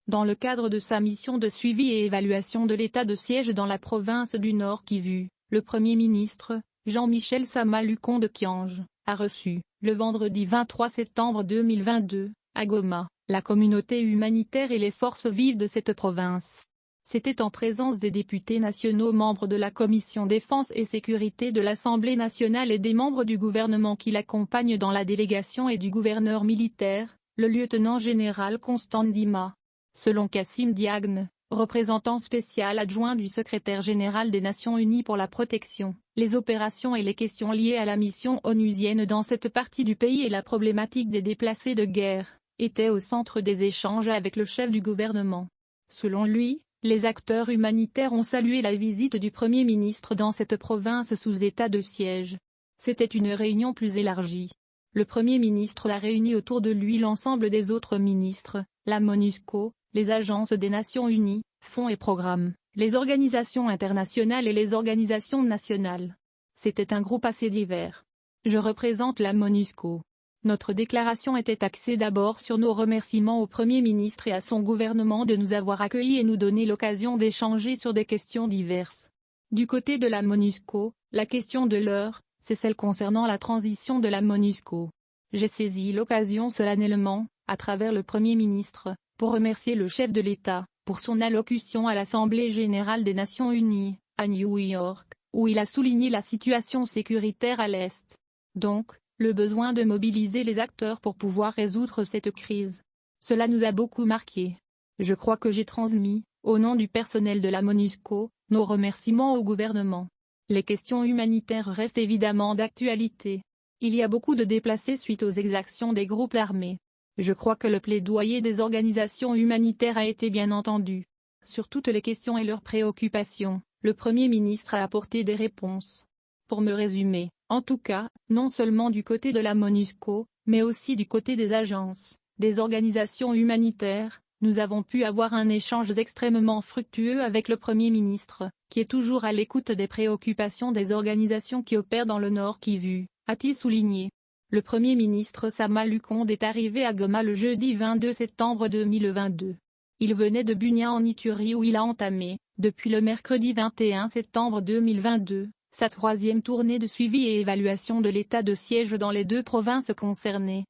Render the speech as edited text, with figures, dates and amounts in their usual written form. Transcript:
Dans le cadre de sa mission de suivi et évaluation de l'état de siège dans la province du Nord Kivu, le Premier ministre, Jean-Michel Sama Lukonde Kyenge, a reçu, le vendredi 23 septembre 2022, à Goma, la communauté humanitaire et les forces vives de cette province. C'était en présence des députés nationaux membres de la Commission Défense et Sécurité de l'Assemblée nationale et des membres du gouvernement qui l'accompagnent dans la délégation et du gouverneur militaire, le lieutenant-général Constant Ndima. Selon Kassim Diagne, représentant spécial adjoint du secrétaire général des Nations Unies pour la protection, les opérations et les questions liées à la mission onusienne dans cette partie du pays et la problématique des déplacés de guerre, étaient au centre des échanges avec le chef du gouvernement. Selon lui, les acteurs humanitaires ont salué la visite du Premier ministre dans cette province sous état de siège. C'était une réunion plus élargie. Le Premier ministre a réuni autour de lui l'ensemble des autres ministres, la MONUSCO, les agences des Nations Unies, fonds et programmes, les organisations internationales et les organisations nationales. C'était un groupe assez divers. Je représente la MONUSCO. Notre déclaration était axée d'abord sur nos remerciements au Premier ministre et à son gouvernement de nous avoir accueillis et nous donner l'occasion d'échanger sur des questions diverses. Du côté de la MONUSCO, la question de l'heure, c'est celle concernant la transition de la MONUSCO. J'ai saisi l'occasion solennellement, à travers le Premier ministre, pour remercier le chef de l'État, pour son allocution à l'Assemblée générale des Nations Unies, à New York, où il a souligné la situation sécuritaire à l'Est. Donc, le besoin de mobiliser les acteurs pour pouvoir résoudre cette crise. Cela nous a beaucoup marqué. Je crois que j'ai transmis, au nom du personnel de la MONUSCO, nos remerciements au gouvernement. Les questions humanitaires restent évidemment d'actualité. Il y a beaucoup de déplacés suite aux exactions des groupes armés. Je crois que le plaidoyer des organisations humanitaires a été bien entendu. Sur toutes les questions et leurs préoccupations, le Premier ministre a apporté des réponses. Pour me résumer, en tout cas, non seulement du côté de la MONUSCO, mais aussi du côté des agences, des organisations humanitaires, nous avons pu avoir un échange extrêmement fructueux avec le Premier ministre, qui est toujours à l'écoute des préoccupations des organisations qui opèrent dans le Nord Kivu, a-t-il souligné. Le Premier ministre Sama Lukonde est arrivé à Goma le jeudi 22 septembre 2022. Il venait de Bunia en Ituri où il a entamé, depuis le mercredi 21 septembre 2022, sa troisième tournée de suivi et évaluation de l'état de siège dans les deux provinces concernées.